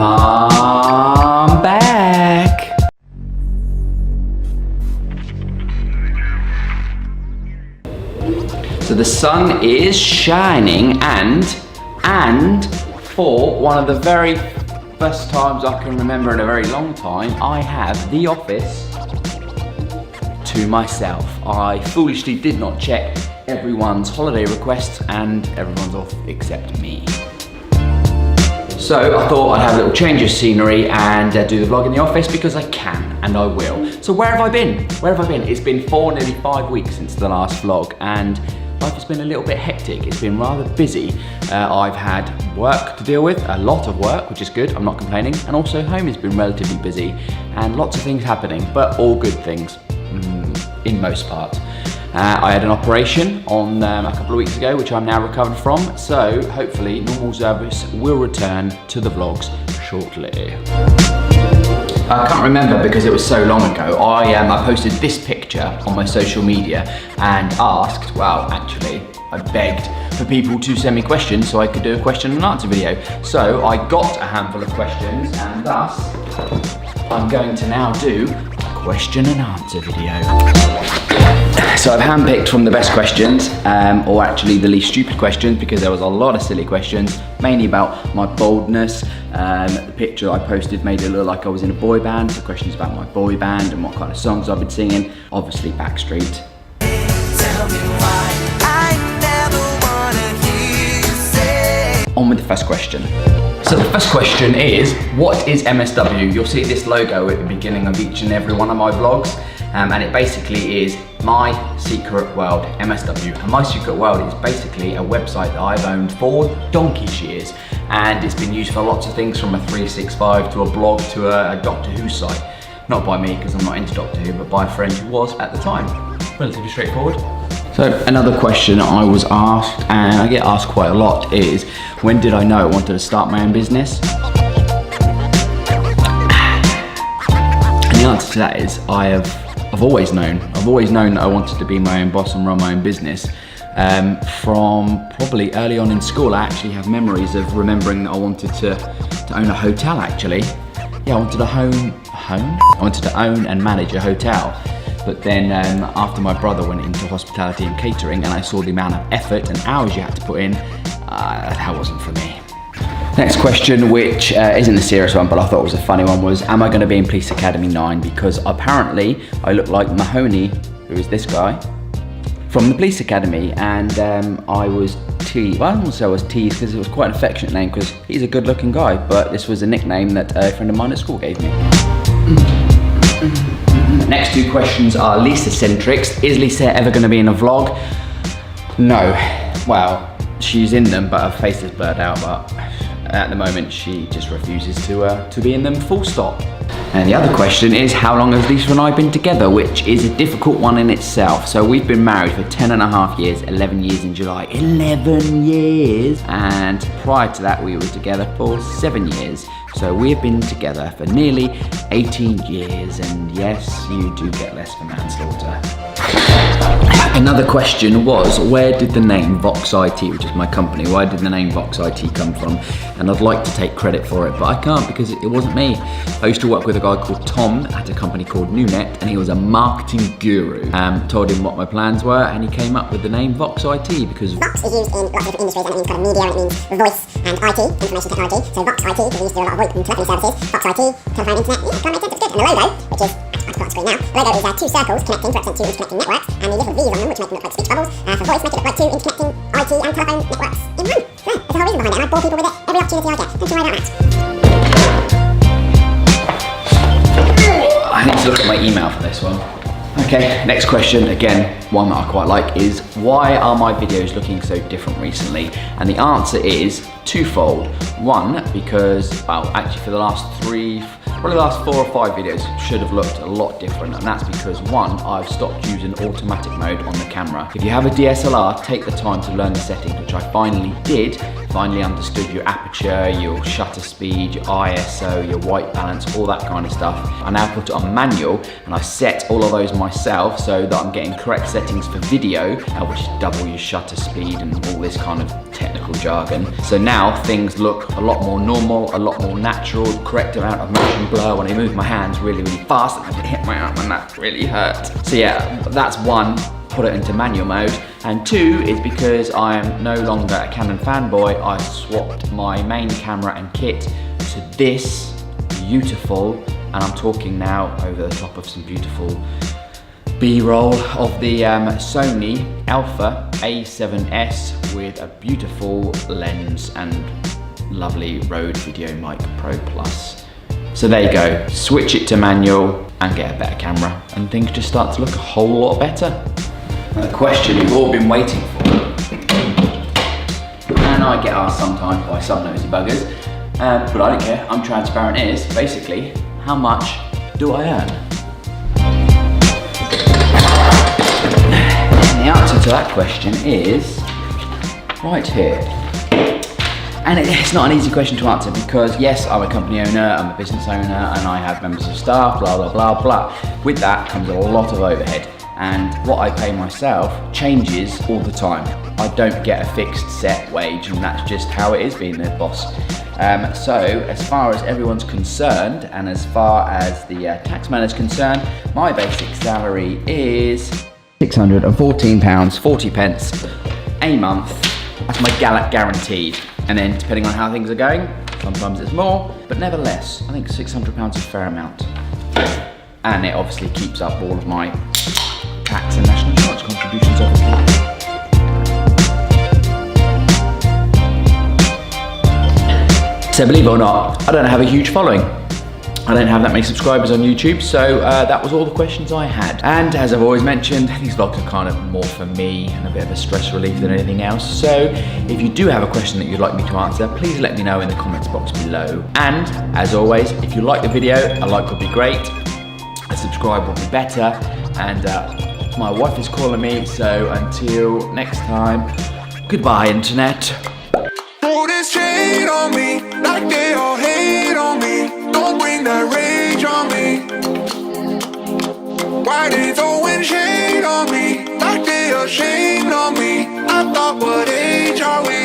I'm back. So the sun is shining and for one of the very first times I can remember in a very long time, I have the office to myself. I foolishly did not check everyone's holiday requests and everyone's off except me. So I thought I'd have a little change of scenery and do the vlog in the office because I can and I will. So where have I been? It's been nearly 5 weeks since the last vlog and life has been a little bit hectic. It's been rather busy. I've had work to deal with, a lot of work, which is good, I'm not complaining. And also home has been relatively busy and lots of things happening, but all good things, in most part. I had an operation on a couple of weeks ago, which I'm now recovered from. So hopefully normal service will return to the vlogs shortly. I can't remember because it was so long ago. I posted this picture on my social media and asked, well, actually, I begged for people to send me questions so I could do a question and answer video. So I got a handful of questions and thus I'm going to now do a question and answer video. So I've handpicked from the best questions, or actually the least stupid questions, because there was a lot of silly questions, mainly about my baldness. The picture I posted made it look like I was in a boy band, so questions about my boy band and what kind of songs I've been singing, obviously Backstreet. Tell me why I never wanna hear you say. On with the first question. So the first question is, what is MSW? You'll see this logo at the beginning of each and every one of my vlogs. And it basically is My Secret World, MSW. And My Secret World is basically a website that I've owned for donkey's years. And it's been used for lots of things, from a 365 to a blog to a Doctor Who site. Not by me, because I'm not into Doctor Who, but by a friend who was at the time. Relatively straightforward. So another question I was asked, and I get asked quite a lot, is when did I know I wanted to start my own business? And the answer to that is I've always known that I wanted to be my own boss and run my own business. From probably early on in school, I actually have memories of remembering that I wanted to own a hotel actually. Yeah, I wanted to own and manage a hotel. But then after my brother went into hospitality and catering and I saw the amount of effort and hours you had to put in, that wasn't for me. Next question, which isn't a serious one, but I thought was a funny one, was am I going to be in Police Academy 9? Because apparently I look like Mahoney, who is this guy, from the Police Academy, and I was teased. Well, I wouldn't say I was teased because it was quite an affectionate name because he's a good looking guy, but this was a nickname that a friend of mine at school gave me. Next two questions are Lisa-centrics. Is Lisa ever going to be in a vlog? No. Well, she's in them, but her face is blurred out, but at the moment she just refuses to be in them, full stop. And the other question is, how long has Lisa and I been together, which is a difficult one in itself. So we've been married for 10.5 years, 11 years in July, 11 years. And prior to that, we were together for 7 years. So we have been together for nearly 18 years. And yes, you do get less for manslaughter. Another question was, where did the name Vox IT, which is my company, where did the name Vox IT come from? And I'd like to take credit for it, but I can't because it wasn't me. I used to work with a guy called Tom at a company called Nunet, and he was a marketing guru. Told him what my plans were, and he came up with the name Vox IT because Vox is used in lots of different industries, and it means kind of media, and it means voice and IT, information technology. So Vox IT is used to do a lot of VoIP and telephony services. Vox IT, telephone, internet, yeah, kind of makes sense, it's good. And the logo, which is, I put on screen now, the logo is two circles connecting to represent two interconnecting networks, and the little V's on them, which make them look like speech bubbles, for voice, make it look like two interconnecting IT and telephone networks in one. So there's a whole reason behind it, and I bore people with it every opportunity I get. Don't you worry about that. I need to look at my email for this one. Okay, next question, again, one that I quite like, is why are my videos looking so different recently? And the answer is twofold. One, because, well, actually for the last probably the last 4 or 5 videos should have looked a lot different, and that's because one, I've stopped using automatic mode on the camera. If you have a DSLR, take the time to learn the settings, which I finally did finally understood your aperture, your shutter speed, your ISO, your white balance, all that kind of stuff. I now put it on manual and I set all of those myself so that I'm getting correct settings for video, which is double your shutter speed and all this kind of technical jargon. So now things look a lot more normal, a lot more natural, correct amount of motion blur. When I move my hands really fast, I can hit my arm and that really hurt. So yeah, that's one, put it into manual mode. And two is because I am no longer a Canon fanboy, I swapped my main camera and kit to this beautiful, and I'm talking now over the top of some beautiful B-roll of the Sony Alpha A7S with a beautiful lens and lovely Rode Video Mic Pro Plus. So there you go, switch it to manual and get a better camera and things just start to look a whole lot better. The question you've all been waiting for, and I get asked sometimes by some nosy buggers, but I don't care, I'm transparent, is basically, how much do I earn? And the answer to that question is right here. And it's not an easy question to answer because yes, I'm a company owner, I'm a business owner, and I have members of staff, blah, blah, blah, blah. With that comes a lot of overhead. And what I pay myself changes all the time. I don't get a fixed set wage, and that's just how it is being the boss. So as far as everyone's concerned, and as far as the taxman is concerned, my basic salary is £614.40 a month. That's my guaranteed. And then depending on how things are going, sometimes it's more, but nevertheless, I think £600 is a fair amount. And it obviously keeps up all of my tax and national insurance contributions, obviously. So believe it or not, I don't have a huge following. I don't have that many subscribers on YouTube, so that was all the questions I had. And as I've always mentioned, these vlogs are kind of more for me and a bit of a stress relief than anything else. So if you do have a question that you'd like me to answer, please let me know in the comments box below. And as always, if you like the video, a like would be great, a subscribe would be better, and my wife is calling me, so until next time, goodbye internet. Throw this shade on me, like they all hate on me. Don't bring that rage on me. Why they throwing shade on me, like they ashamed on me? I thought, what age are we?